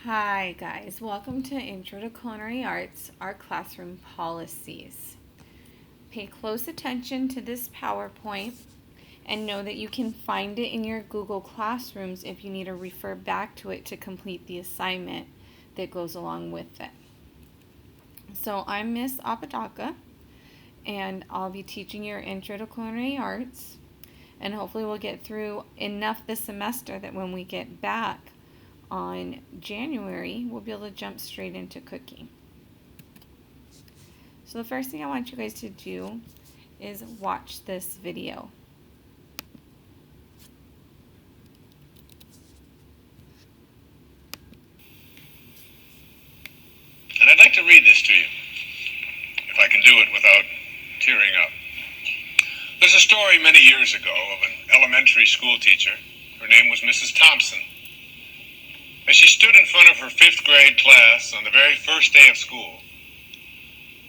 Hi guys, welcome to Intro to Culinary Arts, our classroom policies. Pay close attention to this PowerPoint and know that you can find it in your Google Classrooms if you need to refer back to it to complete the assignment that goes along with it. So I'm Miss Apodaca and I'll be teaching your Intro to Culinary Arts, and hopefully we'll get through enough this semester that when we get back on January, we'll be able to jump straight into cooking. So the first thing I want you guys to do is watch this video. And I'd like to read this to you, if I can do it without tearing up. There's a story many years ago of an elementary school teacher. Her name was Mrs. Thompson. As she stood in front of her fifth grade class on the very first day of school,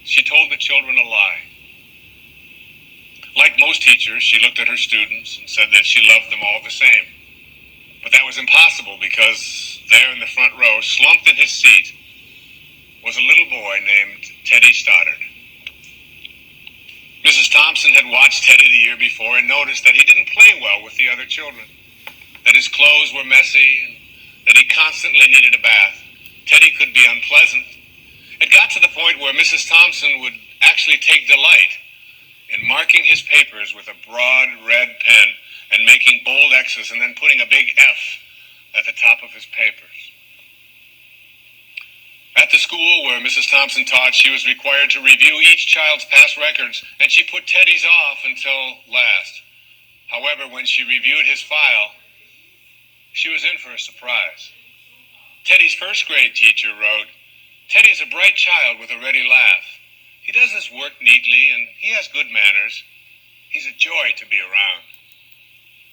she told the children a lie. Like most teachers, she looked at her students and said that she loved them all the same. But that was impossible because there in the front row, slumped in his seat, was a little boy named Teddy Stoddard. Mrs. Thompson had watched Teddy the year before and noticed that he didn't play well with the other children, that his clothes were messy, and that he constantly needed a bath. Teddy could be unpleasant. It got to the point where Mrs. Thompson would actually take delight in marking his papers with a broad red pen and making bold X's and then putting a big F at the top of his papers. At the school where Mrs. Thompson taught, she was required to review each child's past records, and she put Teddy's off until last. However, when she reviewed his file, she was in for a surprise. Teddy's first grade teacher wrote, "Teddy's a bright child with a ready laugh. He does his work neatly, and he has good manners. He's a joy to be around."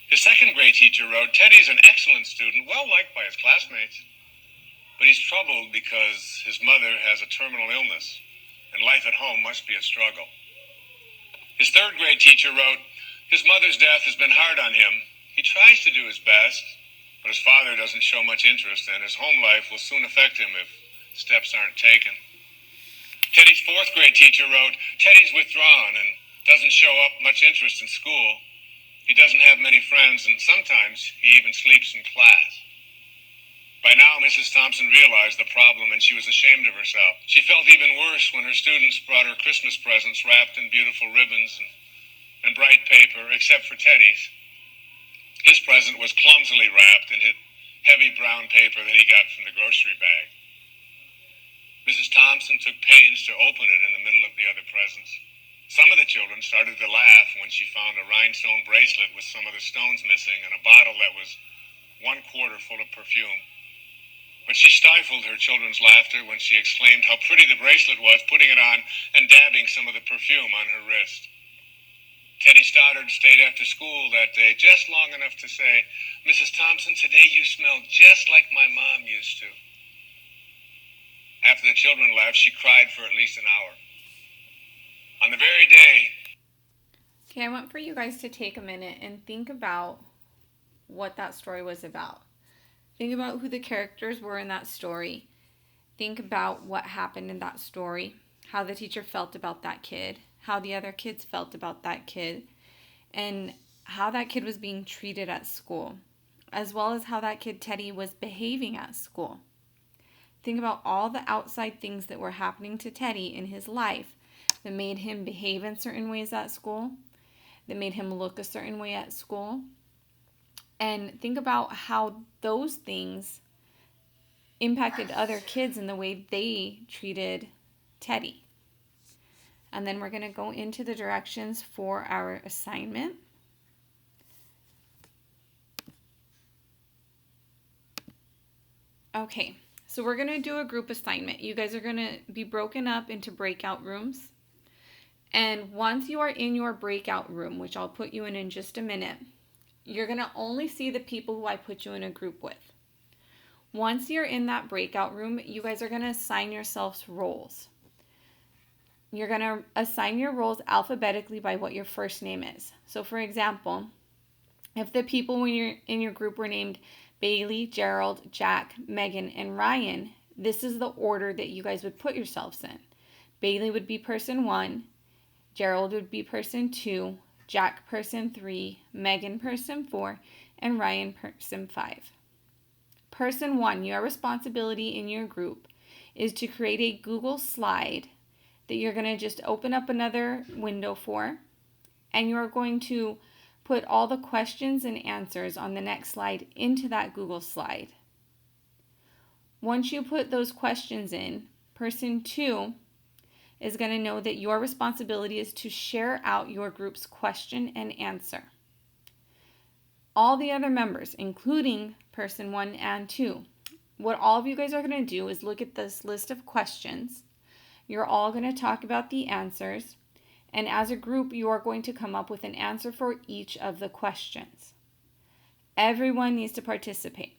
His second grade teacher wrote, "Teddy's an excellent student, well liked by his classmates. But he's troubled because his mother has a terminal illness, and life at home must be a struggle." His third grade teacher wrote, "His mother's death has been hard on him. He tries to do his best, but his father doesn't show much interest, and his home life will soon affect him if steps aren't taken." Teddy's fourth grade teacher wrote, "Teddy's withdrawn and doesn't show up much interest in school. He doesn't have many friends, and sometimes he even sleeps in class." By now, Mrs. Thompson realized the problem, and she was ashamed of herself. She felt even worse when her students brought her Christmas presents wrapped in beautiful ribbons and bright paper, except for Teddy's. His present was clumsily wrapped in heavy brown paper that he got from the grocery bag. Mrs. Thompson took pains to open it in the middle of the other presents. Some of the children started to laugh when she found a rhinestone bracelet with some of the stones missing and a bottle that was 1/4 full of perfume. But she stifled her children's laughter when she exclaimed how pretty the bracelet was, putting it on and dabbing some of the perfume on her wrist. Teddy Stoddard stayed after school that day just long enough to say, "Mrs. Thompson, today you smell just like my mom used to." After the children left, she cried for at least an hour. On the very day... Okay, I want for you guys to take a minute and think about what that story was about. Think about who the characters were in that story. Think about what happened in that story, how the teacher felt about that kid, how the other kids felt about that kid, and how that kid was being treated at school, as well as how that kid Teddy was behaving at school. Think about all the outside things that were happening to Teddy in his life that made him behave in certain ways at school, that made him look a certain way at school. And think about how those things impacted other kids in the way they treated Teddy. And then we're going to go into the directions for our assignment. Okay, so we're going to do a group assignment. You guys are going to be broken up into breakout rooms. And once you are in your breakout room, which I'll put you in just a minute, you're going to only see the people who I put you in a group with. Once you're in that breakout room, you guys are going to assign yourselves roles. You're going to assign your roles alphabetically by what your first name is. So for example, if the people when you're in your group were named Bailey, Gerald, Jack, Megan, and Ryan, this is the order that you guys would put yourselves in. Bailey would be person 1, Gerald would be person 2, Jack person 3, Megan person 4, and Ryan person 5. Person 1, your responsibility in your group is to create a Google slide that you're going to just open up another window for, and you're going to put all the questions and answers on the next slide into that Google slide. Once you put those questions in, person 2 is going to know that your responsibility is to share out your group's question and answer. All the other members, including person 1 and 2, what all of you guys are going to do is look at this list of questions. You're all going to talk about the answers, and as a group, you are going to come up with an answer for each of the questions. Everyone needs to participate.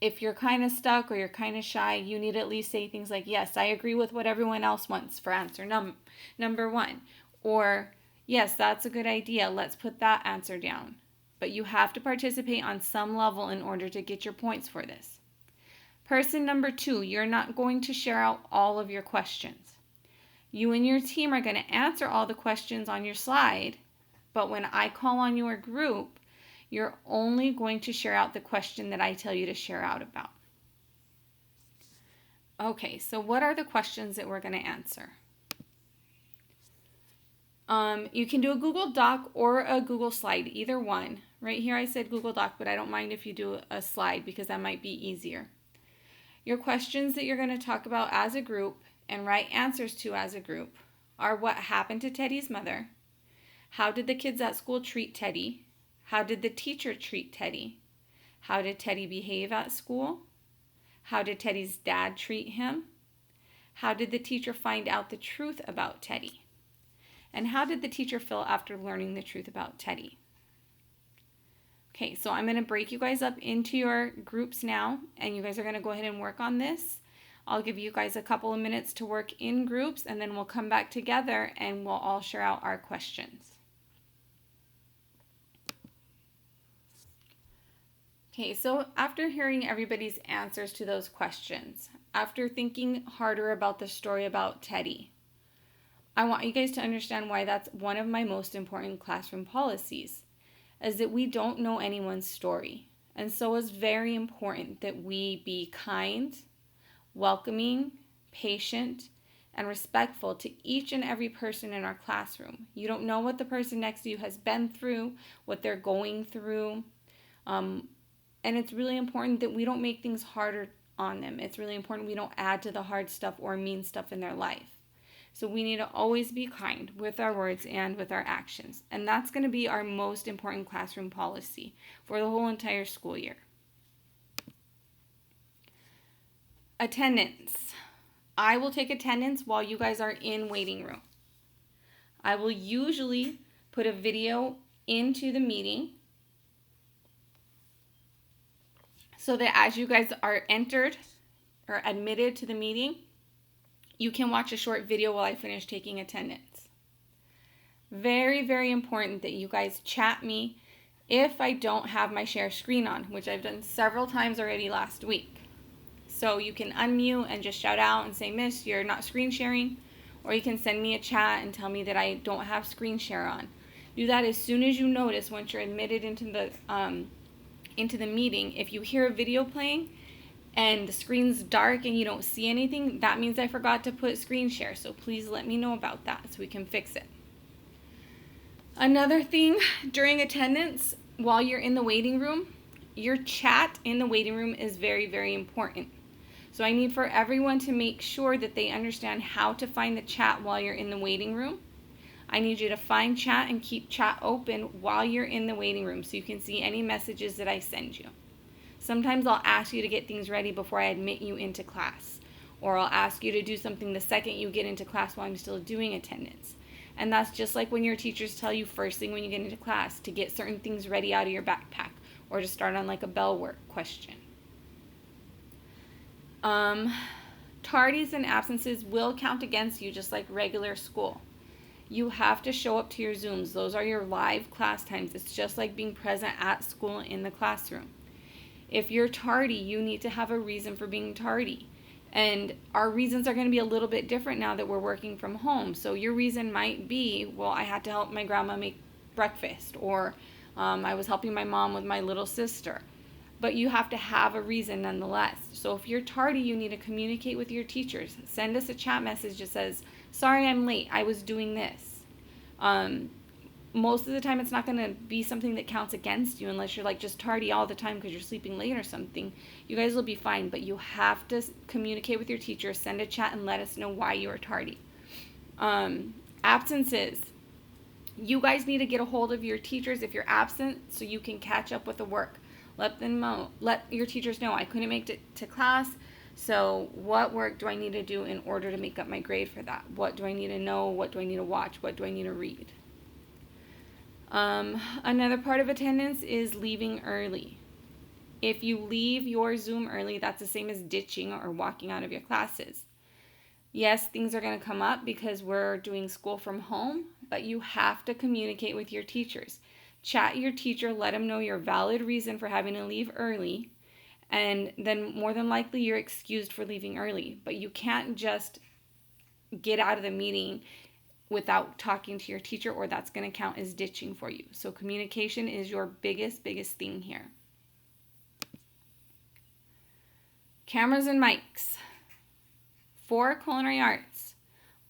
If you're kind of stuck or you're kind of shy, you need to at least say things like, yes, I agree with what everyone else wants for answer number 1. Or, yes, that's a good idea. Let's put that answer down. But you have to participate on some level in order to get your points for this. Person number 2, you're not going to share out all of your questions. You and your team are going to answer all the questions on your slide, but when I call on your group, you're only going to share out the question that I tell you to share out about. Okay, so what are the questions that we're going to answer? You can do a Google Doc or a Google slide, either one. Right here I said Google Doc, but I don't mind if you do a slide because that might be easier. Your questions that you're going to talk about as a group and write answers to as a group are: what happened to Teddy's mother? How did the kids at school treat Teddy? How did the teacher treat Teddy? How did Teddy behave at school? How did Teddy's dad treat him? How did the teacher find out the truth about Teddy? And how did the teacher feel after learning the truth about Teddy? Okay, so I'm going to break you guys up into your groups now, and you guys are going to go ahead and work on this. I'll give you guys a couple of minutes to work in groups, and then we'll come back together and we'll all share out our questions. Okay, so after hearing everybody's answers to those questions, after thinking harder about the story about Teddy, I want you guys to understand why that's one of my most important classroom policies, is that we don't know anyone's story. And so it's very important that we be kind, welcoming, patient, and respectful to each and every person in our classroom. You don't know what the person next to you has been through, what they're going through. And it's really important that we don't make things harder on them. It's really important we don't add to the hard stuff or mean stuff in their life. So we need to always be kind with our words and with our actions. And that's going to be our most important classroom policy for the whole entire school year. Attendance. I will take attendance while you guys are in waiting room. I will usually put a video into the meeting so that as you guys are entered or admitted to the meeting, you can watch a short video while I finish taking attendance. Very, very important that you guys chat me if I don't have my share screen on, which I've done several times already last week. So you can unmute and just shout out and say, Miss, you're not screen sharing, or you can send me a chat and tell me that I don't have screen share on. Do that as soon as you notice once you're admitted into the meeting. If you hear a video playing and the screen's dark and you don't see anything, that means I forgot to put screen share. So please let me know about that so we can fix it. Another thing during attendance, while you're in the waiting room, your chat in the waiting room is very, very important. So I need for everyone to make sure that they understand how to find the chat while you're in the waiting room. I need you to find chat and keep chat open while you're in the waiting room so you can see any messages that I send you. Sometimes I'll ask you to get things ready before I admit you into class, or I'll ask you to do something the second you get into class while I'm still doing attendance. And that's just like when your teachers tell you first thing when you get into class to get certain things ready out of your backpack, or to start on like a bell work question. Tardies and absences will count against you just like regular school. You have to show up to your Zooms. Those are your live class times. It's just like being present at school in the classroom. If you're tardy, you need to have a reason for being tardy. And our reasons are going to be a little bit different now that we're working from home. So your reason might be, well, I had to help my grandma make breakfast, or I was helping my mom with my little sister. But you have to have a reason nonetheless. So if you're tardy, you need to communicate with your teachers. Send us a chat message that says, sorry, I'm late. I was doing this. Most of the time, it's not going to be something that counts against you unless you're like just tardy all the time because you're sleeping late or something. You guys will be fine, but you have to communicate with your teacher, send a chat, and let us know why you are tardy. Absences. You guys need to get a hold of your teachers if you're absent so you can catch up with the work. Let your teachers know, I couldn't make it to class, so what work do I need to do in order to make up my grade for that? What do I need to know? What do I need to watch? What do I need to read? Another part of attendance is leaving early. If you leave your Zoom early, that's the same as ditching or walking out of your classes. Yes, things are going to come up because we're doing school from home, but you have to communicate with your teachers. Chat your teacher, let them know your valid reason for having to leave early, and then more than likely you're excused for leaving early. But you can't just get out of the meeting without talking to your teacher, or that's going to count as ditching for you. So communication is your biggest thing here. Cameras and mics. For culinary arts,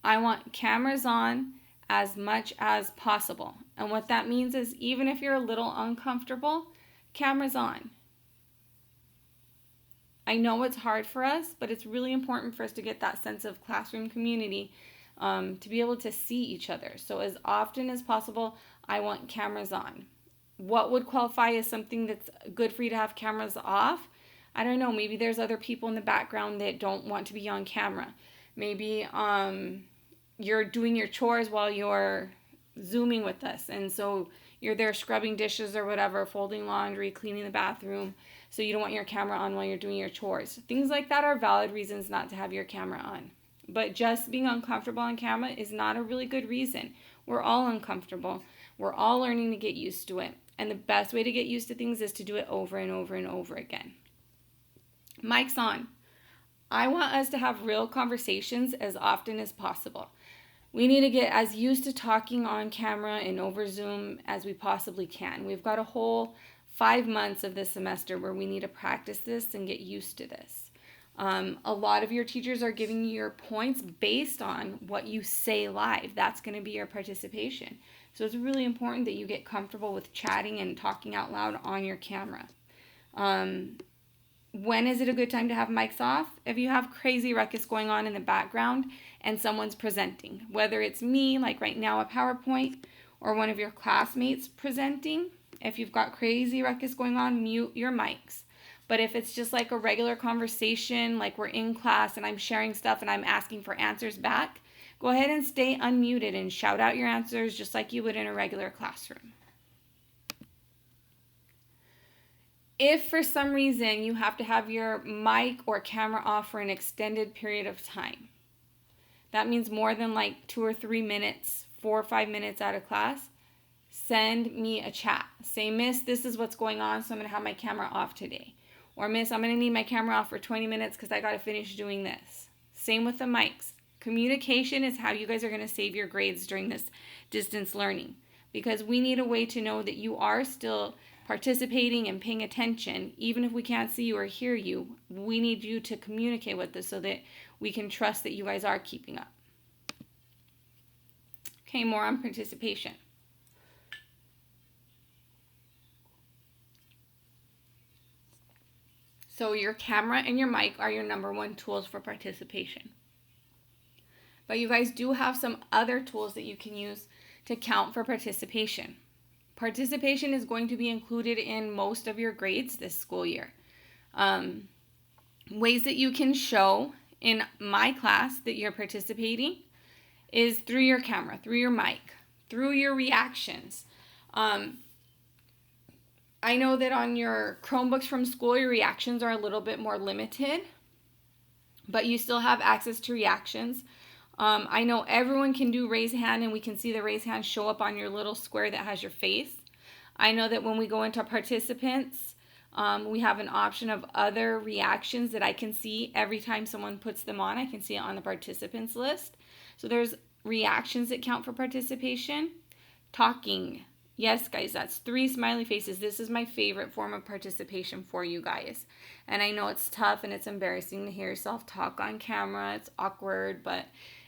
I want cameras on as much as possible. And what that means is even if you're a little uncomfortable, cameras on. I know it's hard for us, but it's really important for us to get that sense of classroom community, to be able to see each other. So as often as possible, I want cameras on. What would qualify as something that's good for you to have cameras off? I don't know. Maybe there's other people in the background that don't want to be on camera. Maybe you're doing your chores while you're Zooming with us, and so you're there scrubbing dishes or whatever, folding laundry, cleaning the bathroom, so you don't want your camera on while you're doing your chores. Things like that are valid reasons not to have your camera on. But just being uncomfortable on camera is not a really good reason. We're all uncomfortable. We're all learning to get used to it. And the best way to get used to things is to do it over and over and over again. Mic's on. I want us to have real conversations as often as possible. We need to get as used to talking on camera and over Zoom as we possibly can. We've got a whole 5 months of this semester where we need to practice this and get used to this. A lot of your teachers are giving you your points based on what you say live. That's going to be your participation. So it's really important that you get comfortable with chatting and talking out loud on your camera. When is it a good time to have mics off? If you have crazy ruckus going on in the background and someone's presenting, whether it's me, like right now, a PowerPoint, or one of your classmates presenting. If you've got crazy ruckus going on, mute your mics. But if it's just like a regular conversation, like we're in class and I'm sharing stuff and I'm asking for answers back, go ahead and stay unmuted and shout out your answers just like you would in a regular classroom. If for some reason you have to have your mic or camera off for an extended period of time, that means more than like 2 or 3 minutes, 4 or 5 minutes out of class, send me a chat. Say, Miss, this is what's going on, so I'm going to have my camera off today. Or, Miss, I'm going to need my camera off for 20 minutes because I got to finish doing this. Same with the mics. Communication is how you guys are going to save your grades during this distance learning, because we need a way to know that you are still participating and paying attention. Even if we can't see you or hear you, we need you to communicate with us so that we can trust that you guys are keeping up. Okay, more on participation. So your camera and your mic are your number one tools for participation. But you guys do have some other tools that you can use to count for participation. Participation is going to be included in most of your grades this school year. Ways that you can show in my class that you're participating is through your camera, through your mic, through your reactions. I know that on your Chromebooks from school, your reactions are a little bit more limited, but you still have access to reactions. I know everyone can do raise hand, and we can see the raise hand show up on your little square that has your face. I know that when we go into participants, We have an option of other reactions that I can see every time someone puts them on. I can see it on the participants list. So there's reactions that count for participation. Talking. Yes, guys, that's 3 smiley faces. This is my favorite form of participation for you guys. And I know it's tough and it's embarrassing to hear yourself talk on camera. It's awkward, but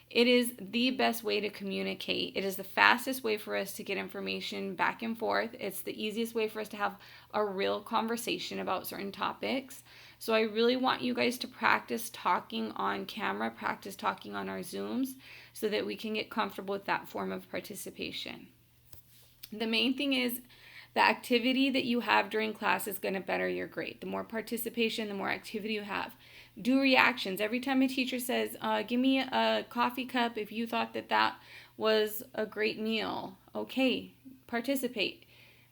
it is the best way to communicate. It is the fastest way for us to get information back and forth. It's the easiest way for us to have a real conversation about certain topics. So I really want you guys to practice talking on camera, practice talking on our Zooms, so that we can get comfortable with that form of participation. The main thing is the activity that you have during class is going to better your grade. The more participation, the more activity you have. Do reactions. Every time a teacher says, give me a coffee cup if you thought that was a great meal. Okay, participate.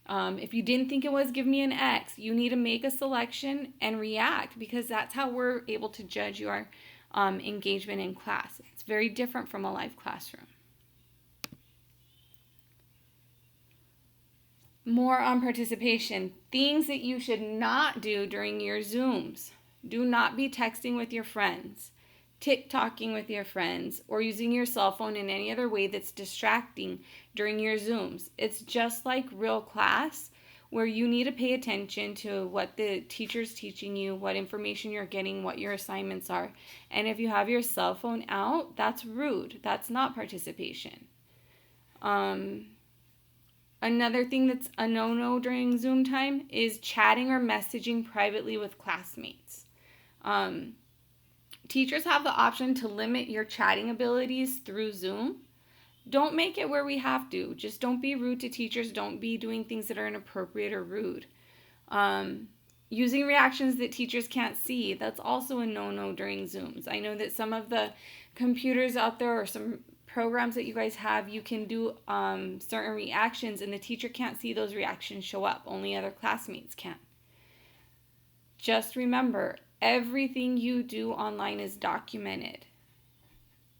If you didn't think it was, give me an X. You need to make a selection and react, because that's how we're able to judge your engagement in class. It's very different from a live classroom. More on participation. Things that you should not do during your Zooms. Do not be texting with your friends, TikToking with your friends, or using your cell phone in any other way that's distracting during your Zooms. It's just like real class, where you need to pay attention to what the teacher's teaching you, what information you're getting, what your assignments are. And if you have your cell phone out, that's rude. That's not participation. Another thing that's a no-no during Zoom time is chatting or messaging privately with classmates. Teachers have the option to limit your chatting abilities through Zoom. Don't make it where we have to. Just don't be rude to teachers. Don't be doing things that are inappropriate or rude. Using reactions that teachers can't see, that's also a no-no during Zooms. I know that some of the computers out there, or some programs that you guys have, you can do certain reactions and the teacher can't see those reactions show up. Only other classmates can. Just remember, everything you do online is documented.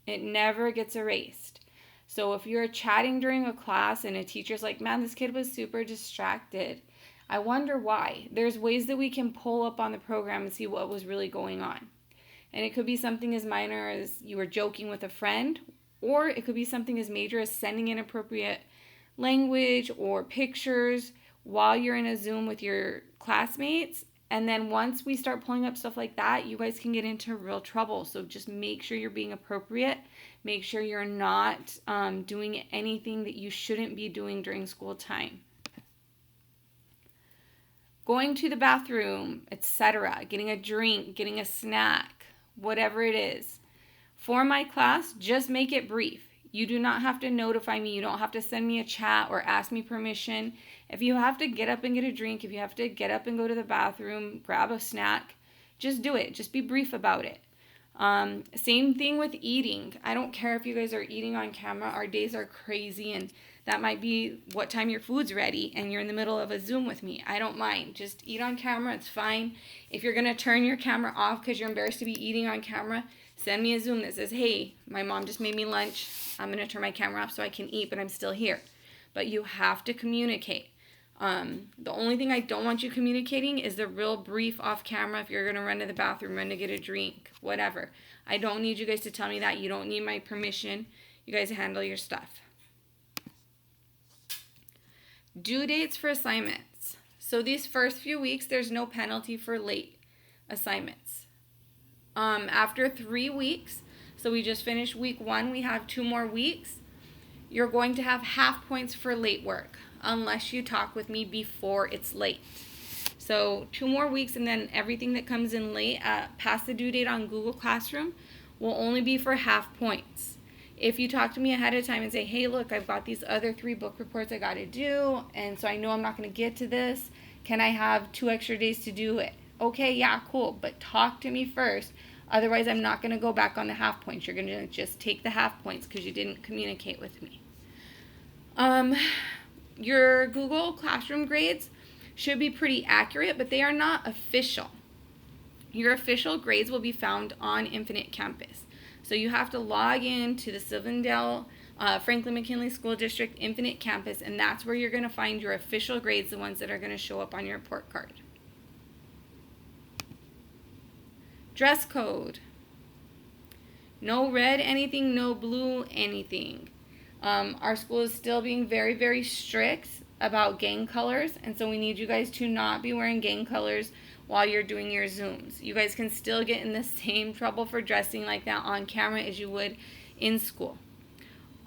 It never gets erased. So if you're chatting during a class and a teacher's like, man, this kid was super distracted, I wonder why. There's ways that we can pull up on the program and see what was really going on. And it could be something as minor as you were joking with a friend, or it could be something as major as sending inappropriate language or pictures while you're in a Zoom with your classmates. And then once we start pulling up stuff like that, you guys can get into real trouble. So just make sure you're being appropriate. Make sure you're not doing anything that you shouldn't be doing during school time. Going to the bathroom, etc., getting a drink, getting a snack, whatever it is. For my class, just make it brief. You do not have to notify me. You don't have to send me a chat or ask me permission. If you have to get up and get a drink, if you have to get up and go to the bathroom, grab a snack, just do it. Just be brief about it. Same thing with eating. I don't care if you guys are eating on camera. Our days are crazy, and that might be what time your food's ready and you're in the middle of a Zoom with me. I don't mind. Just eat on camera. It's fine. If you're going to turn your camera off because you're embarrassed to be eating on camera, send me a Zoom that says, hey, my mom just made me lunch. I'm going to turn my camera off so I can eat, but I'm still here. But you have to communicate. The only thing I don't want you communicating is the real brief off camera. If you're going to run to the bathroom, run to get a drink, whatever. I don't need you guys to tell me that. You don't need my permission. You guys handle your stuff. Due dates for assignments. So these first few weeks, there's no penalty for late assignments. After 3 weeks, so we just finished week 1, we have 2 more weeks, you're going to have half points for late work, unless you talk with me before it's late. So 2 more weeks, and then everything that comes in late past the due date on Google Classroom will only be for half points. If you talk to me ahead of time and say, hey, look, I've got these other 3 book reports I got to do, and so I know I'm not going to get to this. Can I have 2 extra days to do it? Okay, yeah, cool, but talk to me first. Otherwise, I'm not going to go back on the half points. You're going to just take the half points because you didn't communicate with me. Your Google Classroom grades should be pretty accurate, but they are not official. Your official grades will be found on Infinite Campus. So you have to log in to the Sylvandale Franklin McKinley School District Infinite Campus, and that's where you're going to find your official grades, the ones that are going to show up on your report card. Dress code. No red anything, no blue anything. Our school is still being very, very strict about gang colors, and so we need you guys to not be wearing gang colors while you're doing your Zooms. You guys can still get in the same trouble for dressing like that on camera as you would in school.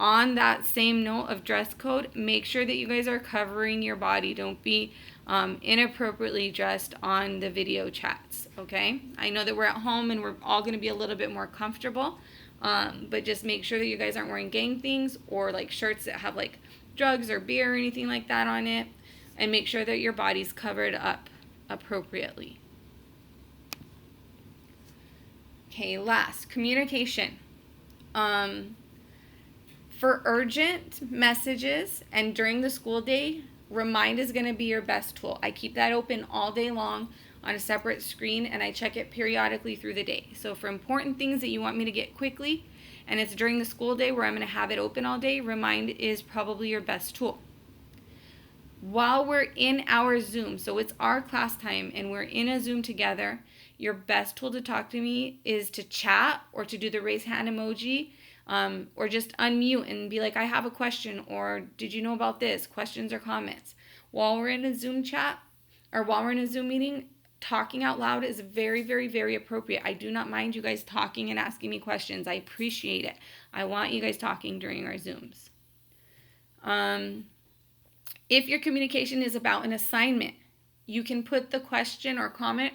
On that same note of dress code, make sure that you guys are covering your body. Don't be inappropriately dressed on the video chats, okay? I know that we're at home and we're all going to be a little bit more comfortable, but just make sure that you guys aren't wearing gang things or like shirts that have like drugs or beer or anything like that on it, and make sure that your body's covered up appropriately. Okay, last, communication. For urgent messages and during the school day, Remind is going to be your best tool. I keep that open all day long on a separate screen, and I check it periodically through the day. So for important things that you want me to get quickly, and it's during the school day where I'm going to have it open all day, Remind is probably your best tool. While we're in our Zoom, so it's our class time and we're in a Zoom together, your best tool to talk to me is to chat or to do the raise hand emoji, or just unmute and be like, I have a question, or did you know about this? Questions or comments. While we're in a Zoom chat or while we're in a Zoom meeting, talking out loud is very, very, very appropriate. I do not mind you guys talking and asking me questions. I appreciate it. I want you guys talking during our Zooms. If your communication is about an assignment, you can put the question or comment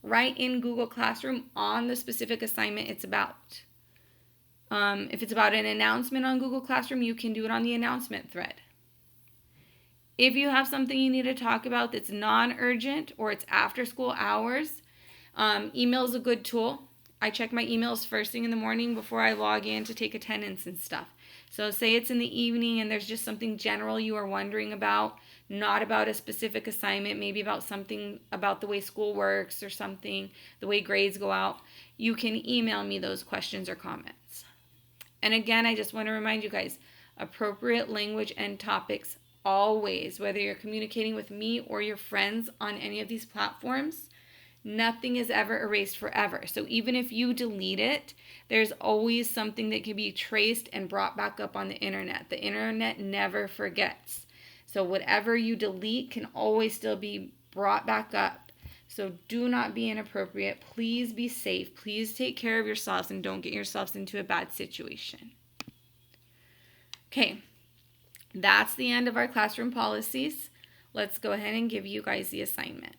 right in Google Classroom on the specific assignment it's about. If it's about an announcement on Google Classroom, you can do it on the announcement thread. If you have something you need to talk about that's non-urgent or it's after school hours, email is a good tool. I check my emails first thing in the morning before I log in to take attendance and stuff. So say it's in the evening and there's just something general you are wondering about, not about a specific assignment, maybe about something about the way school works or something, the way grades go out, you can email me those questions or comments. And again, I just want to remind you guys, appropriate language and topics always, whether you're communicating with me or your friends on any of these platforms, nothing is ever erased forever. So even if you delete it, there's always something that can be traced and brought back up on the internet. The internet never forgets. So whatever you delete can always still be brought back up. So do not be inappropriate. Please be safe. Please take care of yourselves and don't get yourselves into a bad situation. Okay, that's the end of our classroom policies. Let's go ahead and give you guys the assignment.